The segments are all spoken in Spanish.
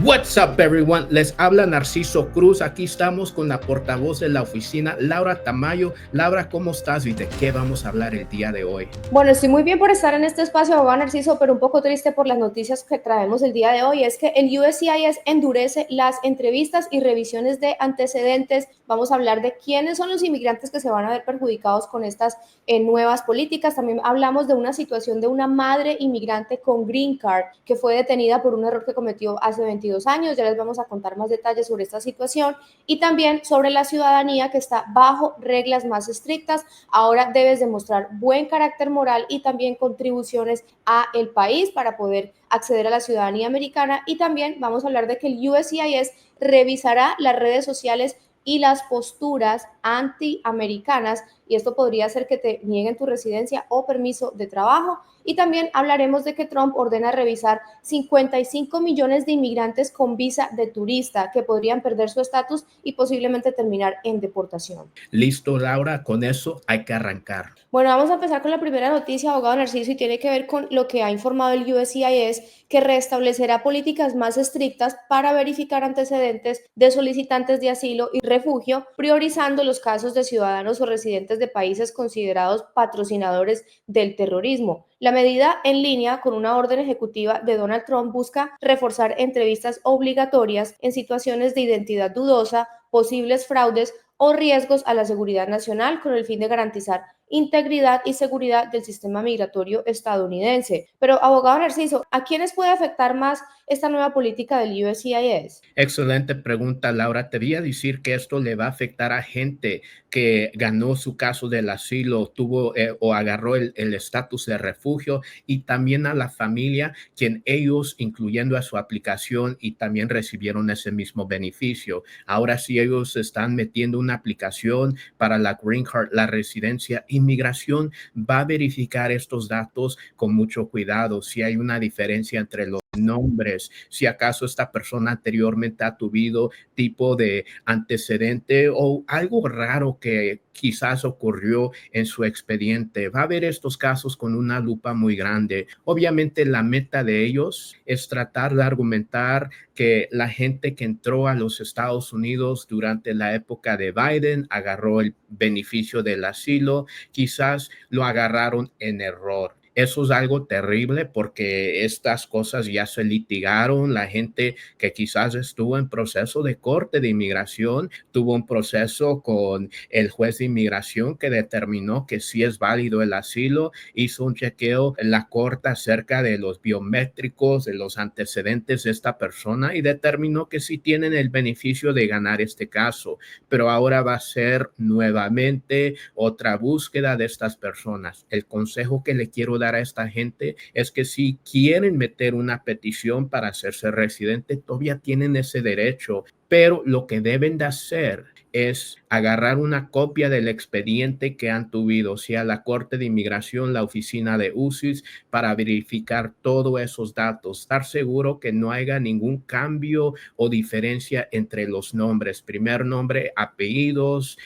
What's up, everyone? Les habla Narciso Cruz. Aquí estamos con la portavoz de la oficina, Laura Tamayo. Laura, ¿cómo estás y de qué vamos a hablar el día de hoy? Bueno, estoy muy bien por estar en este espacio, abogado Narciso, pero un poco triste por las noticias que traemos el día de hoy. Es que el USCIS endurece las entrevistas y revisiones de antecedentes. Vamos a hablar de quiénes son los inmigrantes que se van a ver perjudicados con estas nuevas políticas. También hablamos de una situación de una madre inmigrante con Green Card que fue detenida por un error que cometió hace 22 años. Ya les vamos a contar más detalles sobre esta situación y también sobre la ciudadanía que está bajo reglas más estrictas. Ahora debes demostrar buen carácter moral y también contribuciones a el país para poder acceder a la ciudadanía americana. Y también vamos a hablar de que el USCIS revisará las redes sociales y las posturas antiamericanas, y esto podría hacer que te nieguen tu residencia o permiso de trabajo. Y también hablaremos de que Trump ordena revisar 55 millones de inmigrantes con visa de turista que podrían perder su estatus y posiblemente terminar en deportación. Listo, Laura, con eso hay que arrancar. Bueno, vamos a empezar con la primera noticia, abogado Narciso, y tiene que ver con lo que ha informado el USCIS, que restablecerá políticas más estrictas para verificar antecedentes de solicitantes de asilo y refugio, priorizando los casos de ciudadanos o residentes de países considerados patrocinadores del terrorismo. La medida, en línea con una orden ejecutiva de Donald Trump, busca reforzar entrevistas obligatorias en situaciones de identidad dudosa, posibles fraudes o riesgos a la seguridad nacional, con el fin de garantizar integridad y seguridad del sistema migratorio estadounidense. Pero, abogado Narciso, ¿a quiénes puede afectar más esta nueva política del USCIS? Excelente pregunta, Laura. Te voy a decir que esto le va a afectar a gente que ganó su caso del asilo, tuvo o agarró el estatus de refugio, y también a la familia, quien ellos, incluyendo a su aplicación, y también recibieron ese mismo beneficio. Ahora, si ellos están metiendo una aplicación para la Green Card, la residencia, inmigración va a verificar estos datos con mucho cuidado. Si hay una diferencia entre los nombres, si acaso esta persona anteriormente ha tenido tipo de antecedente o algo raro que quizás ocurrió en su expediente. Va a ver estos casos con una lupa muy grande. Obviamente la meta de ellos es tratar de argumentar que la gente que entró a los Estados Unidos durante la época de Biden agarró el beneficio del asilo, quizás lo agarraron en error. Eso es algo terrible porque estas cosas ya se litigaron. La gente que quizás estuvo en proceso de corte de inmigración tuvo un proceso con el juez de inmigración que determinó que sí es válido el asilo, hizo un chequeo en la corte acerca de los biométricos, de los antecedentes de esta persona, y determinó que sí tienen el beneficio de ganar este caso. Pero ahora va a ser nuevamente otra búsqueda de estas personas. El consejo que le quiero dar a esta gente es que si quieren meter una petición para hacerse residente, todavía tienen ese derecho, pero lo que deben de hacer es agarrar una copia del expediente que han tuvido, sea la Corte de Inmigración, la oficina de UCIS, para verificar todos esos datos, estar seguro que no haya ningún cambio o diferencia entre los nombres, primer nombre, apellidos,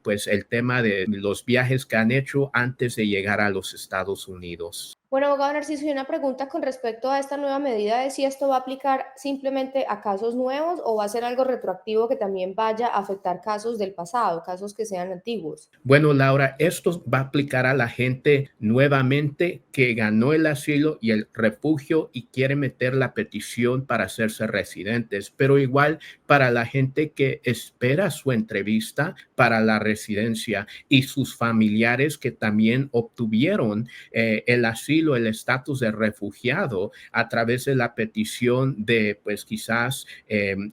pues el tema de los viajes que han hecho antes de llegar a los Estados Unidos. Bueno, abogado Narciso, y una pregunta con respecto a esta nueva medida de si esto va a aplicar simplemente a casos nuevos o va a ser algo retroactivo que también vaya a afectar casos del pasado, casos que sean antiguos. Bueno, Laura, esto va a aplicar a la gente nuevamente que ganó el asilo y el refugio y quiere meter la petición para hacerse residentes, pero igual para la gente que espera su entrevista para la residencia y sus familiares que también obtuvieron el asilo, el estatus de refugiado a través de la petición de, pues quizás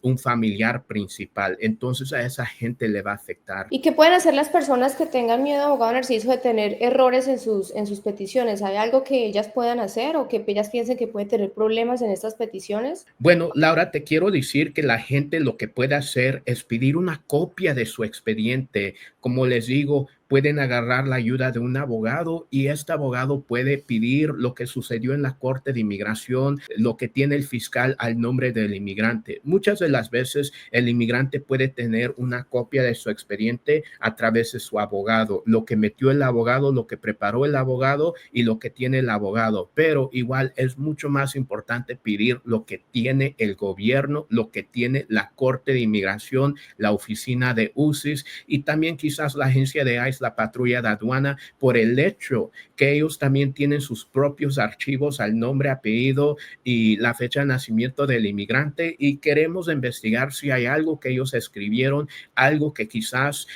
un familiar principal. Entonces a esa gente le va a afectar. ¿Y qué pueden hacer las personas que tengan miedo, abogado Narciso, de tener errores en sus peticiones? ¿Hay algo que ellas puedan hacer o que ellas piensen que pueden tener problemas en estas peticiones? Bueno, Laura, te quiero decir que la gente lo que puede hacer es pedir una copia de su expediente. Como les digo, pueden agarrar la ayuda de un abogado y este abogado puede pedir lo que sucedió en la Corte de Inmigración, lo que tiene el fiscal al nombre del inmigrante. Muchas de las veces el inmigrante puede tener una copia de su expediente a través de su abogado, lo que metió el abogado, lo que preparó el abogado y lo que tiene el abogado, pero igual es mucho más importante pedir lo que tiene el gobierno, lo que tiene la Corte de Inmigración, la oficina de UCIS y también quizás la agencia de ICE, la patrulla de aduana, por el hecho que ellos también tienen sus propios archivos al nombre, apellido y la fecha de nacimiento del inmigrante y queremos investigar si hay algo que ellos escribieron, algo que quizás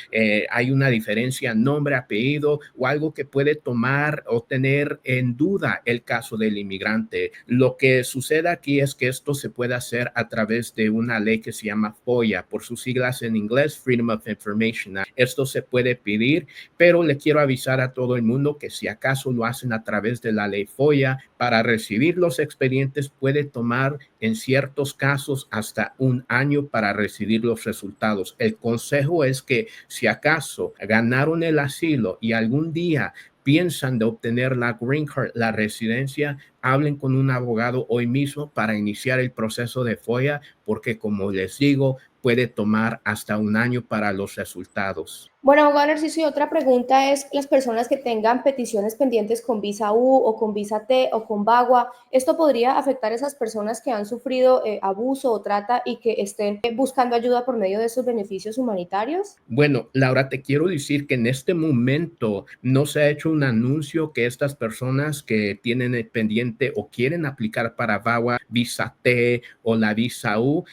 hay una diferencia nombre, apellido o algo que puede tomar o tener en duda el caso del inmigrante. Lo que sucede aquí es que esto se puede hacer a través de una ley que se llama FOIA, por sus siglas en inglés, Freedom of Information Act. Esto se puede pedir, pero le quiero avisar a todo el mundo que si acaso lo hacen a través de la ley FOIA, para recibir los expedientes puede tomar en ciertos casos hasta un año para recibir los resultados. El consejo es que si acaso ganaron el asilo y algún día piensan de obtener la green card, la residencia, hablen con un abogado hoy mismo para iniciar el proceso de FOIA, porque como les digo, puede tomar hasta un año para los resultados. Bueno, abogado Narciso, y otra pregunta es las personas que tengan peticiones pendientes con visa U o con visa T o con VAWA, ¿esto podría afectar a esas personas que han sufrido abuso o trata y que estén buscando ayuda por medio de esos beneficios humanitarios? Bueno, Laura, te quiero decir que en este momento no se ha hecho un anuncio que estas personas que tienen el pendiente o quieren aplicar para VAWA, visa T o la visa U,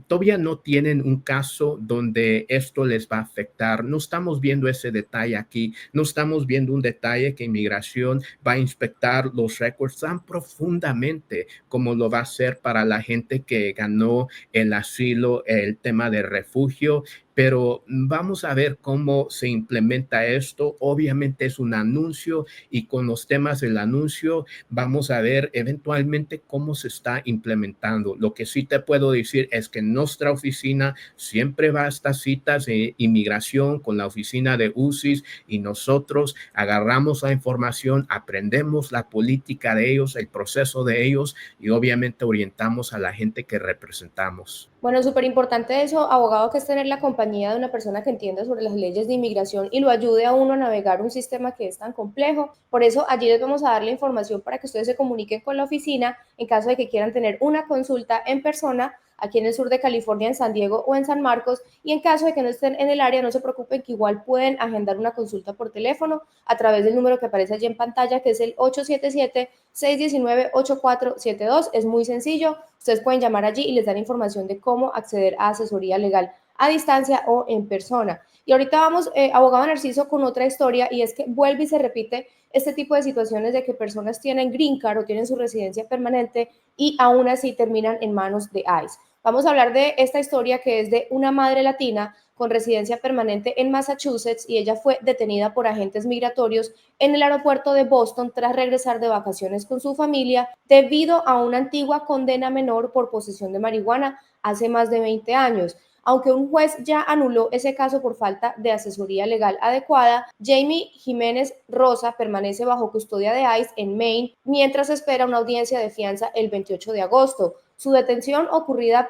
todavía no tienen un caso donde esto les va a afectar. No estamos viendo ese detalle aquí, no estamos viendo un detalle que inmigración va a inspectar los récords tan profundamente como lo va a hacer para la gente que ganó el asilo, el tema de refugio, pero vamos a ver cómo se implementa esto. Obviamente es un anuncio y con los temas del anuncio vamos a ver eventualmente cómo se está implementando. Lo que sí te puedo decir es que nuestra oficina siempre va a estas citas de inmigración con la oficina de UCIS y nosotros agarramos la información, aprendemos la política de ellos, el proceso de ellos y obviamente orientamos a la gente que representamos. Bueno, súper importante eso, abogado, que es tener la compañía de una persona que entienda sobre las leyes de inmigración y lo ayude a uno a navegar un sistema que es tan complejo. Por eso, allí les vamos a dar la información para que ustedes se comuniquen con la oficina en caso de que quieran tener una consulta en persona aquí en el sur de California, en San Diego o en San Marcos, y en caso de que no estén en el área, no se preocupen que igual pueden agendar una consulta por teléfono a través del número que aparece allí en pantalla, que es el 877-619-8472. Es muy sencillo, ustedes pueden llamar allí y les dan información de cómo acceder a asesoría legal a distancia o en persona. Y ahorita vamos, abogado Narciso, con otra historia, y es que vuelve y se repite este tipo de situaciones de que personas tienen green card o tienen su residencia permanente y aún así terminan en manos de ICE. Vamos a hablar de esta historia que es de una madre latina con residencia permanente en Massachusetts y ella fue detenida por agentes migratorios en el aeropuerto de Boston tras regresar de vacaciones con su familia debido a una antigua condena menor por posesión de marihuana hace más de 20 años. Aunque un juez ya anuló ese caso por falta de asesoría legal adecuada, Jamie Jiménez Rosa permanece bajo custodia de ICE en Maine mientras espera una audiencia de fianza el 28 de agosto. Su detención ocurrida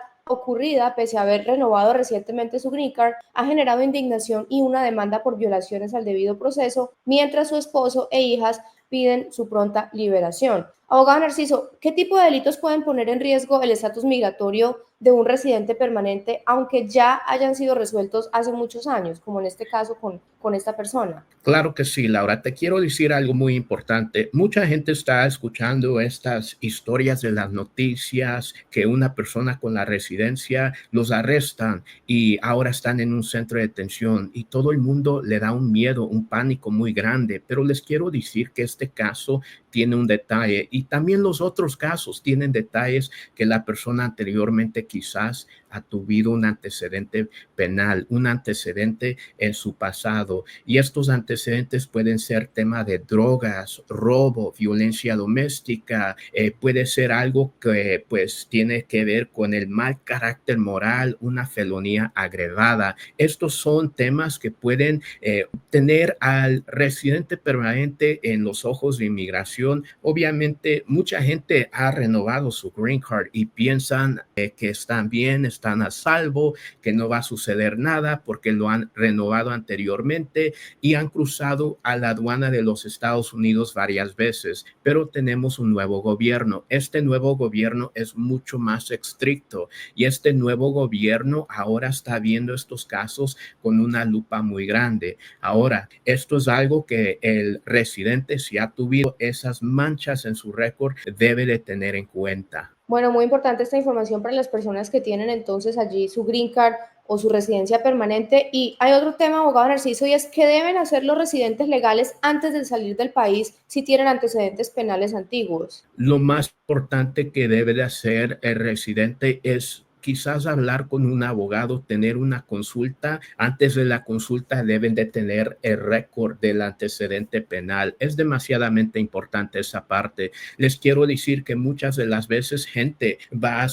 pese a haber renovado recientemente su green card, ha generado indignación y una demanda por violaciones al debido proceso, mientras su esposo e hijas piden su pronta liberación. Abogado Narciso, ¿qué tipo de delitos pueden poner en riesgo el estatus migratorio de un residente permanente, aunque ya hayan sido resueltos hace muchos años, como en este caso con esta persona? Claro que sí, Laura. Te quiero decir algo muy importante. Mucha gente está escuchando estas historias de las noticias que una persona con la residencia los arrestan y ahora están en un centro de detención y todo el mundo le da un miedo, un pánico muy grande. Pero les quiero decir que este caso tiene un detalle y también los otros casos tienen detalles que la persona anteriormente quizás ha tenido un antecedente penal, un antecedente en su pasado. Y estos antecedentes pueden ser tema de drogas, robo, violencia doméstica, puede ser algo que pues tiene que ver con el mal carácter moral, una felonía agravada. Estos son temas que pueden tener al residente permanente en los ojos de inmigración. Obviamente, mucha gente ha renovado su green card y piensan que están bien, están a salvo, que no va a suceder nada porque lo han renovado anteriormente y han cruzado a la aduana de los Estados Unidos varias veces. Pero tenemos un nuevo gobierno. Este nuevo gobierno es mucho más estricto y este nuevo gobierno ahora está viendo estos casos con una lupa muy grande. Ahora, esto es algo que el residente, si ha tenido esas manchas en su récord, debe de tener en cuenta. Bueno, muy importante esta información para las personas que tienen entonces allí su green card o su residencia permanente. Y hay otro tema, abogado Narciso, y es qué deben hacer los residentes legales antes de salir del país si tienen antecedentes penales antiguos. Lo más importante que debe de hacer el residente es quizás hablar con un abogado, tener una consulta. Antes de la consulta deben de tener el récord del antecedente penal. Es demasiadamente importante esa parte. Les quiero decir que muchas de las veces gente va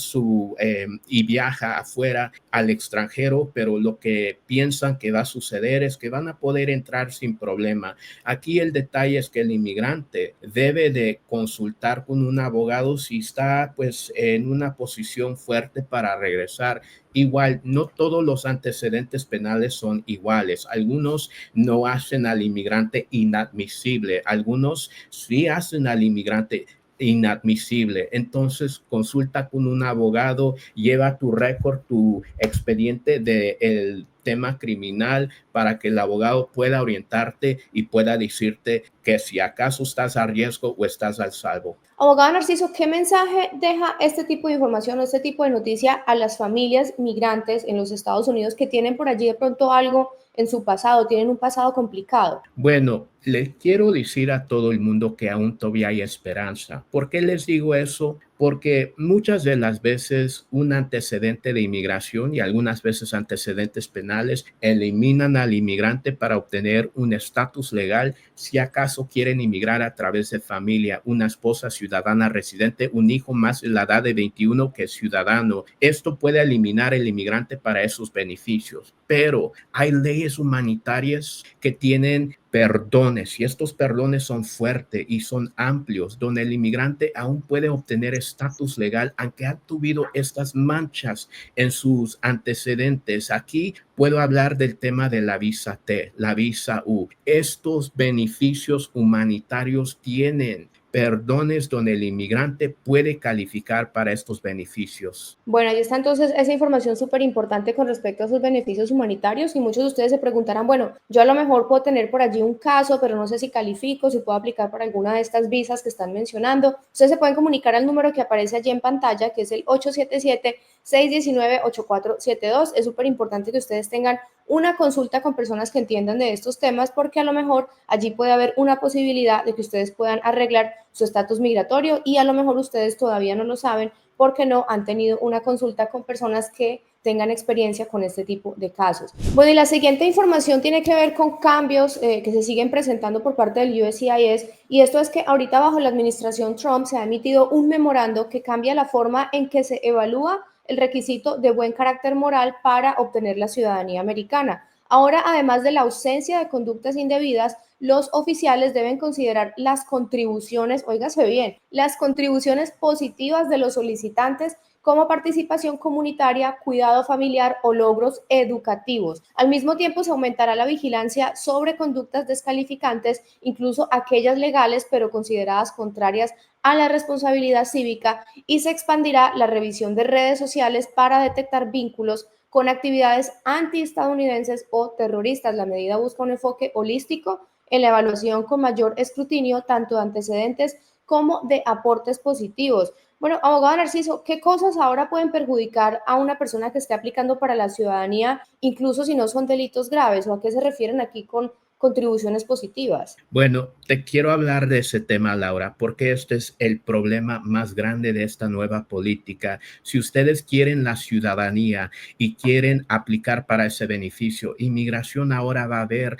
y viaja afuera al extranjero, pero lo que piensan que va a suceder es que van a poder entrar sin problema. Aquí el detalle es que el inmigrante debe de consultar con un abogado si está pues en una posición fuerte para regresar. Igual, no todos los antecedentes penales son iguales. Algunos no hacen al inmigrante inadmisible, algunos sí hacen al inmigrante inadmisible. Entonces, consulta con un abogado, lleva tu récord, tu expediente del tema criminal para que el abogado pueda orientarte y pueda decirte que si acaso estás a riesgo o estás al salvo. Abogado Narciso, ¿qué mensaje deja este tipo de información o este tipo de noticia a las familias migrantes en los Estados Unidos que tienen por allí de pronto algo en su pasado, tienen un pasado complicado? Bueno, les quiero decir a todo el mundo que aún todavía hay esperanza. ¿Por qué les digo eso? Porque muchas de las veces un antecedente de inmigración y algunas veces antecedentes penales eliminan al inmigrante para obtener un estatus legal si acaso quieren inmigrar a través de familia, una esposa ciudadana residente, un hijo más de la edad de 21 que es ciudadano. Esto puede eliminar el inmigrante para esos beneficios, pero hay leyes humanitarias que tienen perdones y estos perdones son fuertes y son amplios, donde el inmigrante aún puede obtener estatus legal aunque ha tenido estas manchas en sus antecedentes. Aquí puedo hablar del tema de la visa T, la visa U. Estos beneficios humanitarios tienen perdones donde el inmigrante puede calificar para estos beneficios. Bueno, ahí está entonces esa información súper importante con respecto a sus beneficios humanitarios y muchos de ustedes se preguntarán, bueno, yo a lo mejor puedo tener por allí un caso, pero no sé si califico, si puedo aplicar para alguna de estas visas que están mencionando. Ustedes se pueden comunicar al número que aparece allí en pantalla, que es el 877-619-8472. Es súper importante que ustedes tengan una consulta con personas que entiendan de estos temas porque a lo mejor allí puede haber una posibilidad de que ustedes puedan arreglar su estatus migratorio y a lo mejor ustedes todavía no lo saben porque no han tenido una consulta con personas que tengan experiencia con este tipo de casos. Bueno, y la siguiente información tiene que ver con cambios que se siguen presentando por parte del USCIS y esto es que ahorita bajo la administración Trump se ha emitido un memorando que cambia la forma en que se evalúa el requisito de buen carácter moral para obtener la ciudadanía americana. Ahora, además de la ausencia de conductas indebidas, los oficiales deben considerar las contribuciones, óigase bien, las contribuciones positivas de los solicitantes como participación comunitaria, cuidado familiar o logros educativos. Al mismo tiempo, se aumentará la vigilancia sobre conductas descalificantes, incluso aquellas legales, pero consideradas contrarias a la responsabilidad cívica, y se expandirá la revisión de redes sociales para detectar vínculos con actividades antiestadounidenses o terroristas. La medida busca un enfoque holístico en la evaluación con mayor escrutinio tanto de antecedentes como de aportes positivos. Bueno, abogado Narciso, ¿qué cosas ahora pueden perjudicar a una persona que esté aplicando para la ciudadanía, incluso si no son delitos graves? ¿O a qué se refieren aquí con contribuciones positivas. Bueno, te quiero hablar de ese tema, Laura, porque este es el problema más grande de esta nueva política. Si ustedes quieren la ciudadanía y quieren aplicar para ese beneficio, inmigración ahora va a ver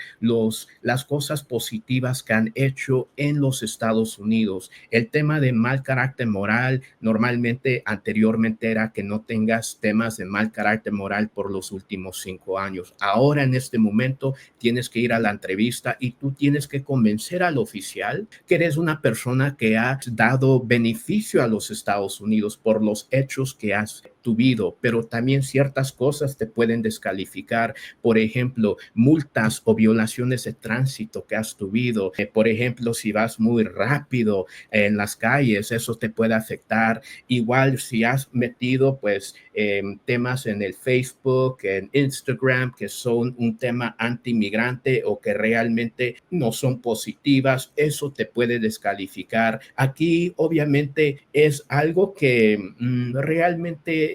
las cosas positivas que han hecho en los Estados Unidos. El tema de mal carácter moral, normalmente anteriormente era que no tengas temas de mal carácter moral por los últimos 5 años. Ahora en este momento tienes que ir a la entrevista y tú tienes que convencer al oficial que eres una persona que ha dado beneficio a los Estados Unidos por los hechos que has tuvido, pero también ciertas cosas te pueden descalificar, por ejemplo, multas o violaciones de tránsito que has tuvido. Por ejemplo, si vas muy rápido en las calles, eso te puede afectar. Igual si has metido pues temas en el Facebook, en Instagram, que son un tema anti-inmigrante o que realmente no son positivas, eso te puede descalificar. Aquí obviamente es algo que realmente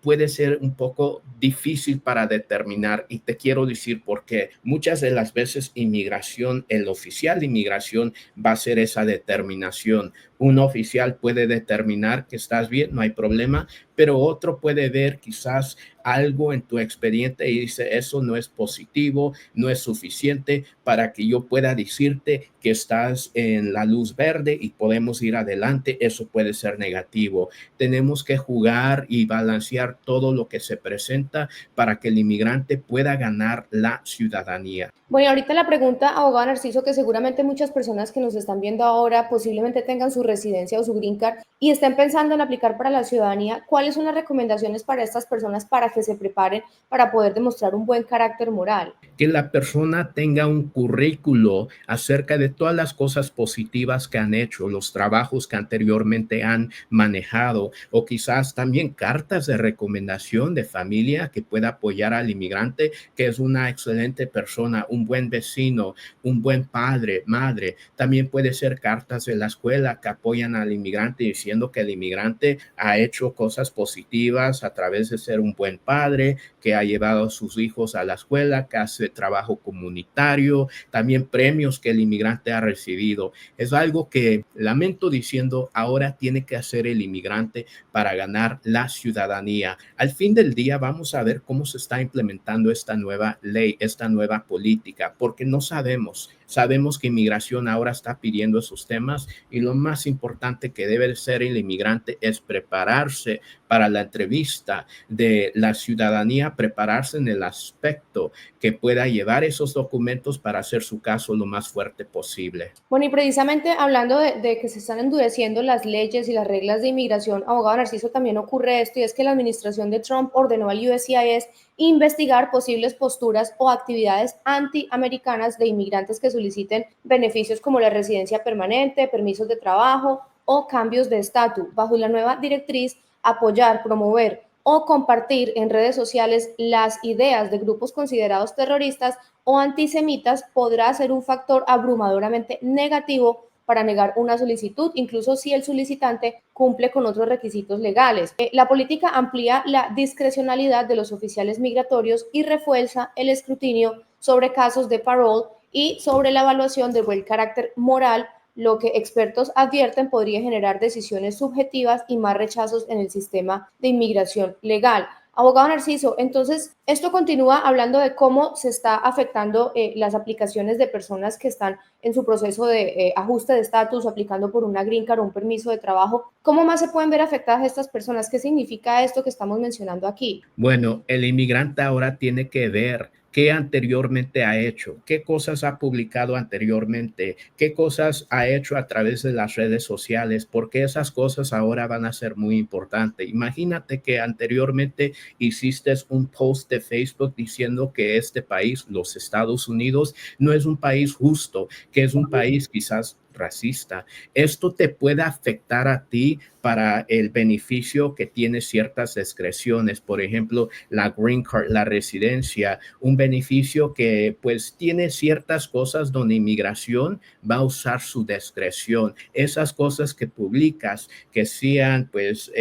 puede ser un poco difícil para determinar, y te quiero decir por qué. Muchas de las veces inmigración, el oficial de inmigración va a hacer esa determinación. Un oficial puede determinar que estás bien, no hay problema, pero otro puede ver quizás algo en tu expediente y dice, eso no es positivo, no es suficiente para que yo pueda decirte que estás en la luz verde y podemos ir adelante. Eso puede ser negativo. Tenemos que jugar y balancear todo lo que se presenta para que el inmigrante pueda ganar la ciudadanía. Bueno, y ahorita la pregunta, abogado Narciso, que seguramente muchas personas que nos están viendo ahora posiblemente tengan su residencia o su green card y estén pensando en aplicar para la ciudadanía, ¿cuáles son las recomendaciones para estas personas para que se preparen para poder demostrar un buen carácter moral? Que la persona tenga un currículo acerca de todas las cosas positivas que han hecho, los trabajos que anteriormente han manejado, o quizás también cartas de recomendación de familia que pueda apoyar al inmigrante, que es una excelente persona, un buen vecino, un buen padre, madre. También puede ser cartas de la escuela que apoyan al inmigrante diciendo que el inmigrante ha hecho cosas positivas a través de ser un buen padre, que ha llevado a sus hijos a la escuela, que hace trabajo comunitario, también premios que el inmigrante ha recibido. Es algo que lamento diciendo ahora tiene que hacer el inmigrante para ganar la ciudadanía. Al fin del día vamos a ver cómo se está implementando esta nueva ley, esta nueva política, porque no sabemos. Sabemos que inmigración ahora está pidiendo esos temas y lo más importante que debe ser el inmigrante es prepararse para la entrevista de la ciudadanía, prepararse en el aspecto que pueda llevar esos documentos para hacer su caso lo más fuerte posible. Bueno, y precisamente hablando de que se están endureciendo las leyes y las reglas de inmigración, abogado Narciso, también ocurre esto, y es que la administración de Trump ordenó al USCIS investigar posibles posturas o actividades antiamericanas de inmigrantes que soliciten beneficios como la residencia permanente, permisos de trabajo o cambios de estatus. Bajo la nueva directriz, apoyar, promover o compartir en redes sociales las ideas de grupos considerados terroristas o antisemitas podrá ser un factor abrumadoramente negativo para negar una solicitud, incluso si el solicitante cumple con otros requisitos legales. La política amplía la discrecionalidad de los oficiales migratorios y refuerza el escrutinio sobre casos de parole y sobre la evaluación del buen carácter moral, lo que expertos advierten podría generar decisiones subjetivas y más rechazos en el sistema de inmigración legal. Abogado Narciso, entonces esto continúa hablando de cómo se está afectando las aplicaciones de personas que están en su proceso de ajuste de estatus, aplicando por una green card o un permiso de trabajo. ¿Cómo más se pueden ver afectadas estas personas? ¿Qué significa esto que estamos mencionando aquí? Bueno, el inmigrante ahora tiene que ver qué anteriormente ha hecho, qué cosas ha publicado anteriormente, qué cosas ha hecho a través de las redes sociales, porque esas cosas ahora van a ser muy importantes. Imagínate que anteriormente hiciste un post de Facebook diciendo que este país, los Estados Unidos, no es un país justo, que es un país quizás racista. Esto te puede afectar a ti para el beneficio que tiene ciertas discreciones, por ejemplo, la green card, la residencia, un beneficio que pues tiene ciertas cosas donde inmigración va a usar su discreción. Esas cosas que publicas que sean pues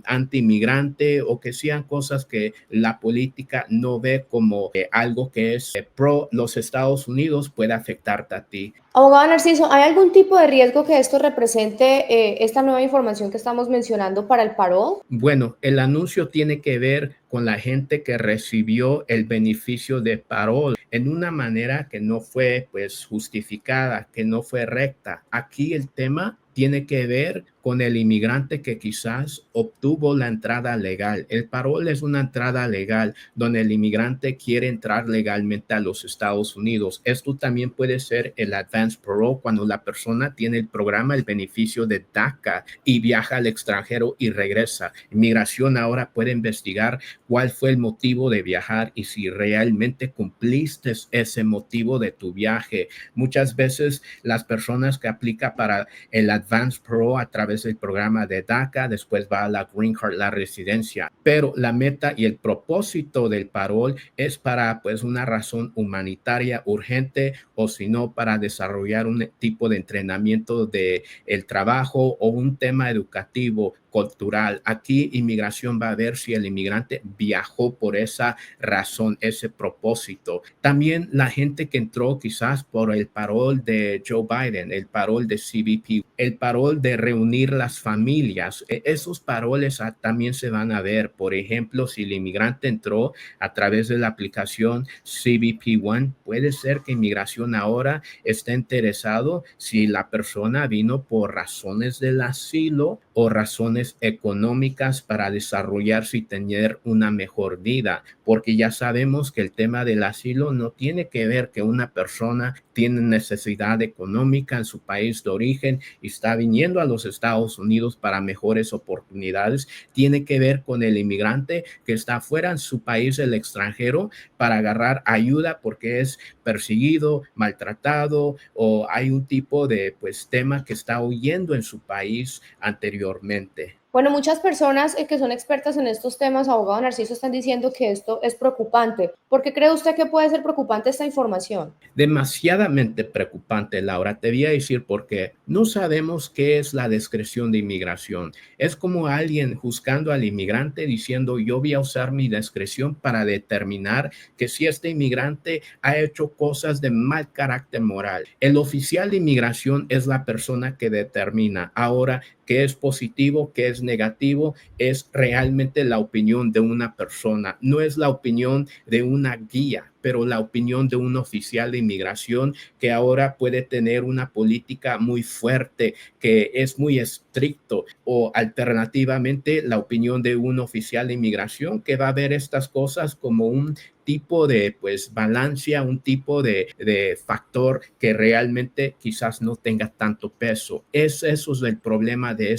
anti-inmigrante o que sean cosas que la política no ve como algo que es pro los Estados Unidos puede afectarte a ti. Abogado Narciso, ¿hay algún tipo de riesgo que esto represente, esta nueva información que estamos mencionando para el parol? Bueno, el anuncio tiene que ver con la gente que recibió el beneficio de parol en una manera que no fue pues justificada, que no fue recta. Aquí el tema tiene que ver con el inmigrante que quizás obtuvo la entrada legal. El parol es una entrada legal donde el inmigrante quiere entrar legalmente a los Estados Unidos. Esto también puede ser el advance parole cuando la persona tiene el programa, el beneficio de DACA y viaja al extranjero y regresa. Inmigración ahora puede investigar cuál fue el motivo de viajar y si realmente cumpliste ese motivo de tu viaje. Muchas veces las personas que aplican para el Advance Pro a través del programa de DACA, después va a la Green Card, la residencia. Pero la meta y el propósito del parol es para pues una razón humanitaria urgente o si no para desarrollar un tipo de entrenamiento de el trabajo o un tema educativo cultural. Aquí inmigración va a ver si el inmigrante viajó por esa razón, ese propósito. También la gente que entró quizás por el parol de Joe Biden, el parol de CBP, el parol de reunir las familias. Esos paroles también se van a ver. Por ejemplo, si el inmigrante entró a través de la aplicación CBP One, puede ser que inmigración ahora esté interesado si la persona vino por razones del asilo o razones económicas para desarrollarse y tener una mejor vida, porque ya sabemos que el tema del asilo no tiene que ver que una persona tiene necesidad económica en su país de origen y está viniendo a los Estados Unidos para mejores oportunidades. Tiene que ver con el inmigrante que está fuera en su país, el extranjero, para agarrar ayuda porque es perseguido, maltratado o hay un tipo de pues tema que está huyendo en su país anteriormente. Bueno, muchas personas que son expertas en estos temas, abogado Narciso, están diciendo que esto es preocupante. ¿Por qué cree usted que puede ser preocupante esta información? Demasiadamente preocupante, Laura. Te voy a decir por qué. No sabemos qué es la discreción de inmigración. Es como alguien juzgando al inmigrante diciendo yo voy a usar mi discreción para determinar que si este inmigrante ha hecho cosas de mal carácter moral. El oficial de inmigración es la persona que determina. Ahora, qué es positivo, qué es negativo, es realmente la opinión de una persona, no es la opinión de una guía, pero la opinión de un oficial de inmigración que ahora puede tener una política muy fuerte, que es muy estricto, o alternativamente la opinión de un oficial de inmigración que va a ver estas cosas como un tipo de pues balancia, un tipo de factor que realmente quizás no tenga tanto peso. Eso es el problema de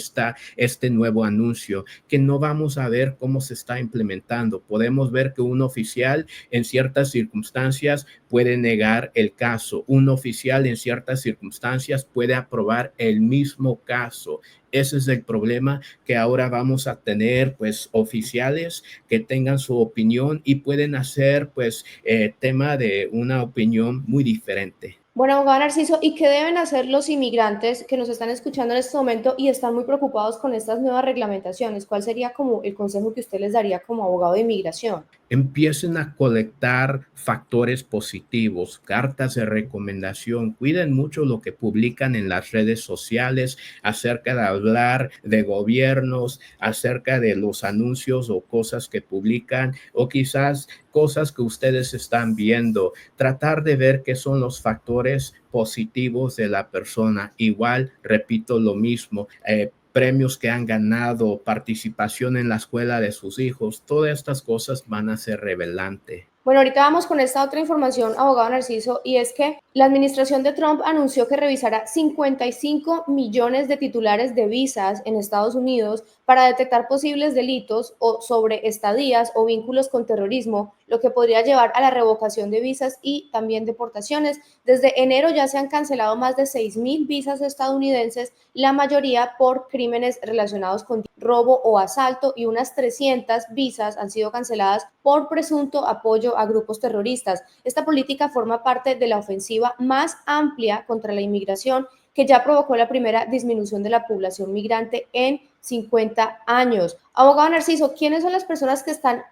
este nuevo anuncio, que no vamos a ver cómo se está implementando. Podemos ver que un oficial en ciertas circunstancias puede negar el caso. Un oficial en ciertas circunstancias puede aprobar el mismo caso. Ese es el problema, que ahora vamos a tener pues oficiales que tengan su opinión y pueden hacer pues tema de una opinión muy diferente. Bueno, abogado Narciso, ¿y qué deben hacer los inmigrantes que nos están escuchando en este momento y están muy preocupados con estas nuevas reglamentaciones? ¿Cuál sería como el consejo que usted les daría como abogado de inmigración? Empiecen a colectar factores positivos, cartas de recomendación. Cuiden mucho lo que publican en las redes sociales acerca de hablar de gobiernos, acerca de los anuncios o cosas que publican o quizás cosas que ustedes están viendo. Tratar de ver qué son los factores positivos de la persona. Igual, repito lo mismo. Premios que han ganado, participación en la escuela de sus hijos, todas estas cosas van a ser revelantes. Bueno, ahorita vamos con esta otra información, abogado Narciso, y es que la administración de Trump anunció que revisará 55 millones de titulares de visas en Estados Unidos para detectar posibles delitos o sobre estadías o vínculos con terrorismo, lo que podría llevar a la revocación de visas y también deportaciones. Desde enero ya se han cancelado más de 6.000 visas estadounidenses, la mayoría por crímenes relacionados con robo o asalto, y unas 300 visas han sido canceladas por presunto apoyo a grupos terroristas. Esta política forma parte de la ofensiva más amplia contra la inmigración, que ya provocó la primera disminución de la población migrante en 50 años. Abogado Narciso, ¿quiénes son las personas que están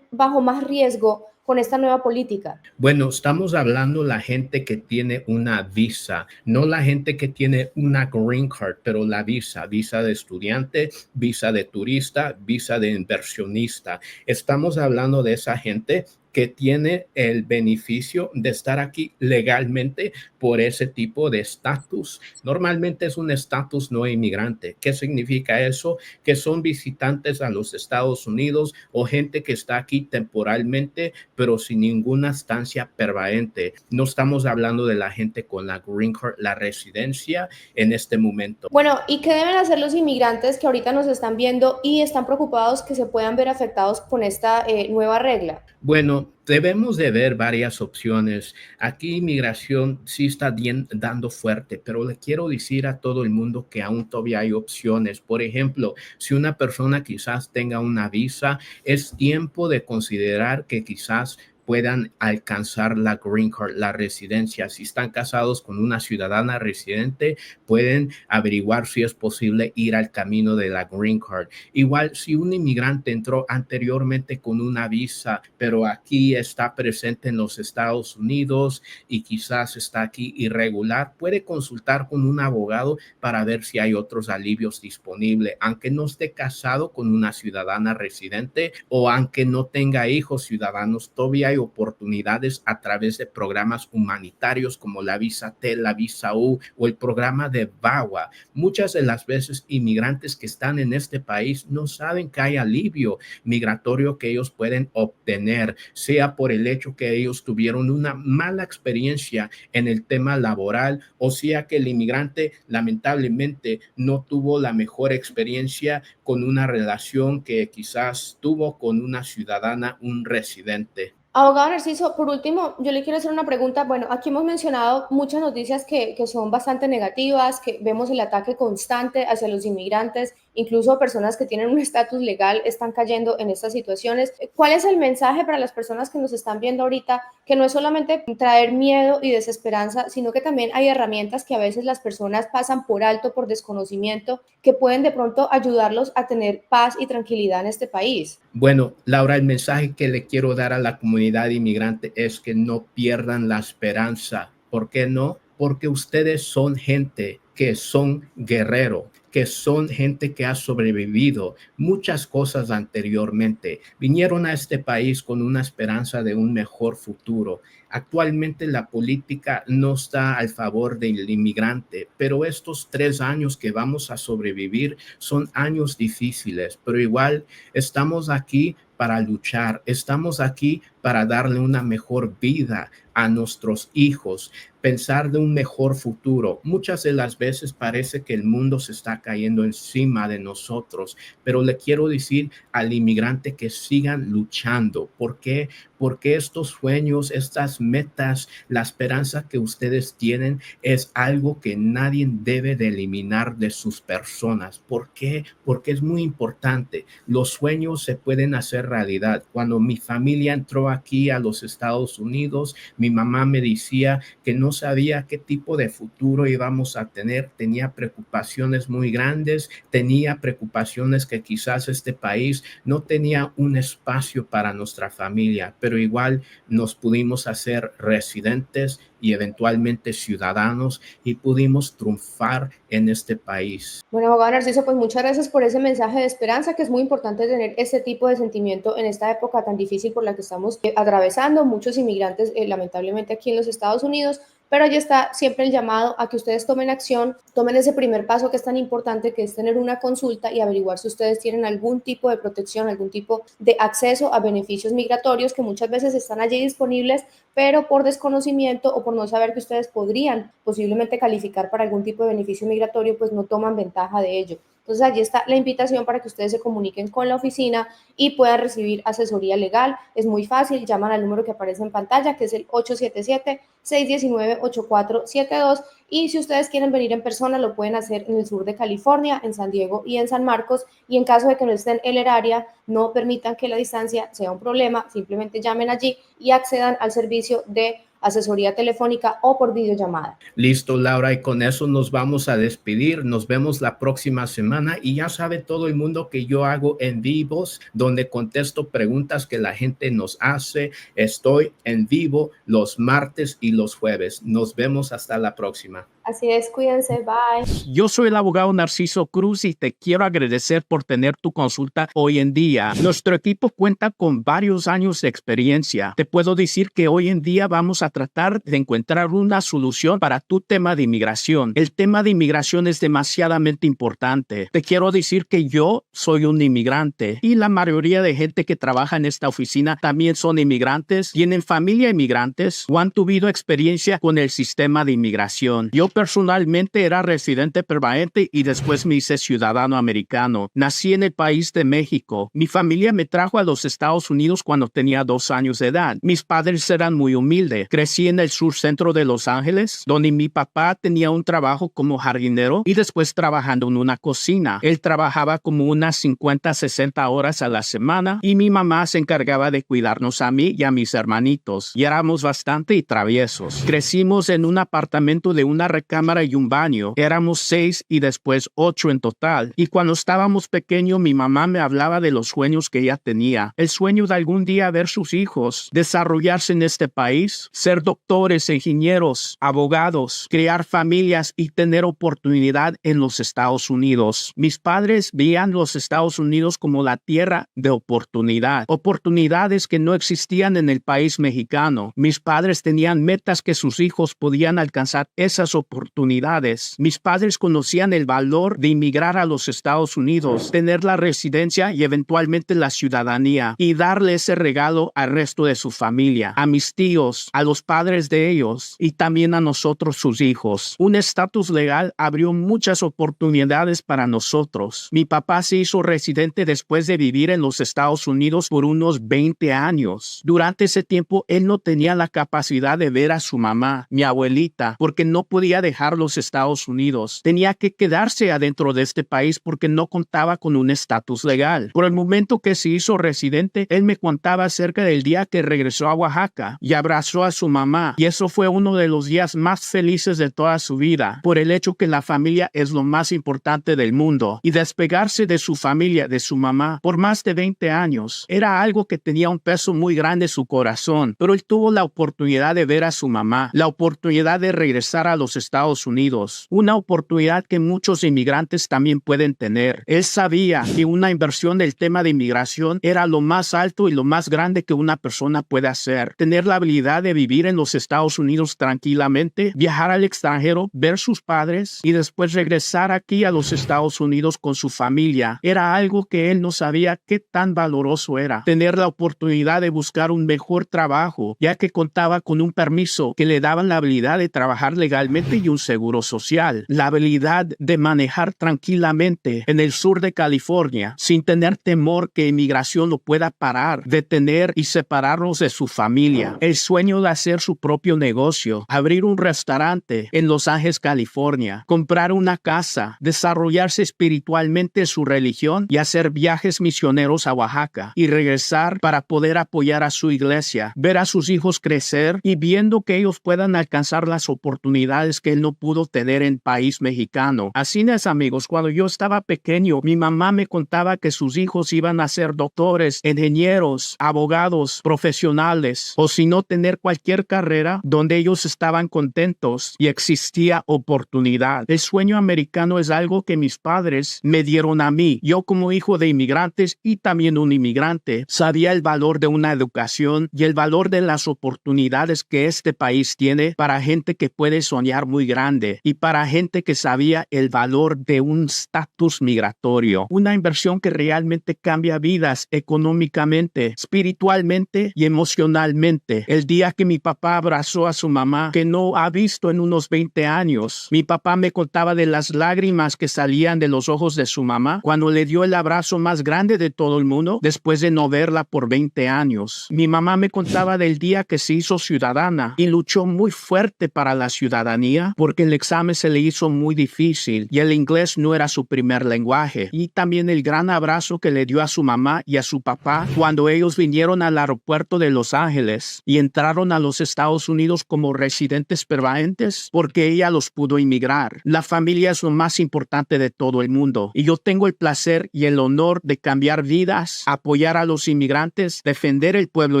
bajo más riesgo con esta nueva política? Bueno, estamos hablando la gente que tiene una visa, no la gente que tiene una green card, pero la visa, visa de estudiante, visa de turista, visa de inversionista. Estamos hablando de esa gente que tiene el beneficio de estar aquí legalmente por ese tipo de estatus. Normalmente es un estatus no inmigrante. ¿Qué significa eso? Que son visitantes a los Estados Unidos o gente que está aquí temporalmente, pero sin ninguna estancia permanente. No estamos hablando de la gente con la green card, la residencia en este momento. Bueno, ¿y qué deben hacer los inmigrantes que ahorita nos están viendo y están preocupados que se puedan ver afectados con esta nueva regla? Bueno, debemos de ver varias opciones. Aquí inmigración sí está dando fuerte, pero le quiero decir a todo el mundo que aún todavía hay opciones. Por ejemplo, si una persona quizás tenga una visa, es tiempo de considerar que quizás puedan alcanzar la green card, la residencia. Si están casados con una ciudadana residente, pueden averiguar si es posible ir al camino de la green card. Igual, si un inmigrante entró anteriormente con una visa, pero aquí está presente en los Estados Unidos y quizás está aquí irregular, puede consultar con un abogado para ver si hay otros alivios disponibles, aunque no esté casado con una ciudadana residente o aunque no tenga hijos ciudadanos. Todavía hay oportunidades a través de programas humanitarios como la visa T, la visa U o el programa de VAWA. Muchas de las veces inmigrantes que están en este país no saben que hay alivio migratorio que ellos pueden obtener, sea por el hecho que ellos tuvieron una mala experiencia en el tema laboral, o sea que el inmigrante lamentablemente no tuvo la mejor experiencia con una relación que quizás tuvo con una ciudadana, un residente. Abogado Narciso, por último, yo le quiero hacer una pregunta. Bueno, aquí hemos mencionado muchas noticias que son bastante negativas, que vemos el ataque constante hacia los inmigrantes, incluso personas que tienen un estatus legal están cayendo en estas situaciones. ¿Cuál es el mensaje para las personas que nos están viendo ahorita? Que no es solamente traer miedo y desesperanza, sino que también hay herramientas que a veces las personas pasan por alto, por desconocimiento, que pueden de pronto ayudarlos a tener paz y tranquilidad en este país. Bueno, Laura, el mensaje que le quiero dar a la comunidad inmigrante es que no pierdan la esperanza. ¿Por qué no? Porque ustedes son gente que son guerreros, que son gente que ha sobrevivido muchas cosas anteriormente. Vinieron a este país con una esperanza de un mejor futuro. Actualmente la política no está al favor del inmigrante, pero estos 3 años que vamos a sobrevivir son años difíciles, pero igual estamos aquí para luchar, estamos aquí para darle una mejor vida a nuestros hijos, pensar de un mejor futuro. Muchas de las veces parece que el mundo se está cayendo encima de nosotros, pero le quiero decir al inmigrante que sigan luchando. ¿Por qué? Porque estos sueños, estas metas, la esperanza que ustedes tienen es algo que nadie debe de eliminar de sus personas. ¿Por qué? Porque es muy importante. Los sueños se pueden hacer realidad. Cuando mi familia entró aquí a los Estados Unidos, mi mamá me decía que no sabía qué tipo de futuro íbamos a tener. Tenía preocupaciones muy grandes, tenía preocupaciones que quizás este país no tenía un espacio para nuestra familia, pero igual nos pudimos hacer residentes y eventualmente ciudadanos y pudimos triunfar en este país. Bueno, abogado Narciso, pues muchas gracias por ese mensaje de esperanza, que es muy importante tener este tipo de sentimiento en esta época tan difícil por la que estamos atravesando muchos inmigrantes, lamentablemente aquí en los Estados Unidos, pero ya está siempre el llamado a que ustedes tomen acción, tomen ese primer paso que es tan importante, que es tener una consulta y averiguar si ustedes tienen algún tipo de protección, algún tipo de acceso a beneficios migratorios que muchas veces están allí disponibles, pero por desconocimiento o por no saber que ustedes podrían posiblemente calificar para algún tipo de beneficio migratorio, pues no toman ventaja de ello. Entonces allí está la invitación para que ustedes se comuniquen con la oficina y puedan recibir asesoría legal. Es muy fácil, llaman al número que aparece en pantalla, que es el 877-619-8472, y si ustedes quieren venir en persona lo pueden hacer en el sur de California, en San Diego y en San Marcos, y en caso de que no estén en el área, no permitan que la distancia sea un problema, simplemente llamen allí y accedan al servicio de asesoría telefónica o por videollamada. Listo, Laura, y con eso nos vamos a despedir. Nos vemos la próxima semana y ya sabe todo el mundo que yo hago en vivos donde contesto preguntas que la gente nos hace. Estoy en vivo los martes y los jueves. Nos vemos hasta la próxima. Así es, cuídense, bye. Yo soy el abogado Narciso Cruz y te quiero agradecer por tener tu consulta hoy en día. Nuestro equipo cuenta con varios años de experiencia. Te puedo decir que hoy en día vamos a tratar de encontrar una solución para tu tema de inmigración. El tema de inmigración es demasiadamente importante. Te quiero decir que yo soy un inmigrante y la mayoría de gente que trabaja en esta oficina también son inmigrantes, tienen familia inmigrantes o han tenido experiencia con el sistema de inmigración. Yo personalmente era residente permanente y después me hice ciudadano americano. Nací en el país de México. Mi familia me trajo a los Estados Unidos cuando tenía 2 años de edad. Mis padres eran muy humildes. Crecí en el sur centro de Los Ángeles, donde mi papá tenía un trabajo como jardinero y después trabajando en una cocina. Él trabajaba como unas 50, 60 horas a la semana y mi mamá se encargaba de cuidarnos a mí y a mis hermanitos. Y éramos bastante traviesos. Crecimos en un apartamento de una recámara y un baño. Éramos 6 y después 8 en total. Y cuando estábamos pequeños, mi mamá me hablaba de los sueños que ella tenía. El sueño de algún día ver sus hijos desarrollarse en este país, ser doctores, ingenieros, abogados, crear familias y tener oportunidad en los Estados Unidos. Mis padres veían los Estados Unidos como la tierra de oportunidad. Oportunidades que no existían en el país mexicano. Mis padres tenían metas que sus hijos podían alcanzar esas oportunidades. Mis padres conocían el valor de inmigrar a los Estados Unidos, tener la residencia y eventualmente la ciudadanía y darle ese regalo al resto de su familia, a mis tíos, a los padres de ellos y también a nosotros, sus hijos. Un estatus legal abrió muchas oportunidades para nosotros. Mi papá se hizo residente después de vivir en los Estados Unidos por unos 20 años. Durante ese tiempo, él no tenía la capacidad de ver a su mamá, mi abuelita, porque no podía dejar los Estados Unidos. Tenía que quedarse adentro de este país porque no contaba con un estatus legal. Por el momento que se hizo residente, él me contaba acerca del día que regresó a Oaxaca y abrazó a su mamá. Y eso fue uno de los días más felices de toda su vida, por el hecho que la familia es lo más importante del mundo. Y despegarse de su familia, de su mamá, por más de 20 años, era algo que tenía un peso muy grande en su corazón. Pero él tuvo la oportunidad de ver a su mamá, la oportunidad de regresar a los Estados Unidos, una oportunidad que muchos inmigrantes también pueden tener. Él sabía que una inversión del tema de inmigración era lo más alto y lo más grande que una persona puede hacer. Tener la habilidad de vivir en los Estados Unidos tranquilamente, viajar al extranjero, ver sus padres y después regresar aquí a los Estados Unidos con su familia. Era algo que él no sabía qué tan valoroso era. Tener la oportunidad de buscar un mejor trabajo, ya que contaba con un permiso que le daban la habilidad de trabajar legalmente y un seguro social. La habilidad de manejar tranquilamente en el sur de California sin tener temor que inmigración lo pueda parar, detener y separarlos de su familia. El sueño de hacer su propio negocio, abrir un restaurante en Los Ángeles, California, comprar una casa, desarrollarse espiritualmente su religión y hacer viajes misioneros a Oaxaca y regresar para poder apoyar a su iglesia, ver a sus hijos crecer y viendo que ellos puedan alcanzar las oportunidades que él no pudo tener en país mexicano. Así es, amigos, cuando yo estaba pequeño, mi mamá me contaba que sus hijos iban a ser doctores, ingenieros, abogados, profesionales, o si no, tener cualquier carrera donde ellos estaban contentos y existía oportunidad. El sueño americano es algo que mis padres me dieron a mí. Yo, como hijo de inmigrantes y también un inmigrante, sabía el valor de una educación y el valor de las oportunidades que este país tiene para gente que puede soñar muy muy grande y para gente que sabía el valor de un estatus migratorio. Una inversión que realmente cambia vidas económicamente, espiritualmente y emocionalmente. El día que mi papá abrazó a su mamá, que no ha visto en unos 20 años, mi papá me contaba de las lágrimas que salían de los ojos de su mamá cuando le dio el abrazo más grande de todo el mundo después de no verla por 20 años. Mi mamá me contaba del día que se hizo ciudadana y luchó muy fuerte para la ciudadanía porque el examen se le hizo muy difícil y el inglés no era su primer lenguaje. Y también el gran abrazo que le dio a su mamá y a su papá cuando ellos vinieron al aeropuerto de Los Ángeles y entraron a los Estados Unidos como residentes permanentes porque ella los pudo inmigrar. La familia es lo más importante de todo el mundo y yo tengo el placer y el honor de cambiar vidas, apoyar a los inmigrantes, defender el pueblo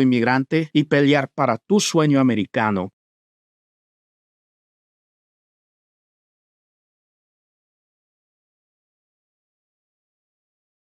inmigrante y pelear para tu sueño americano.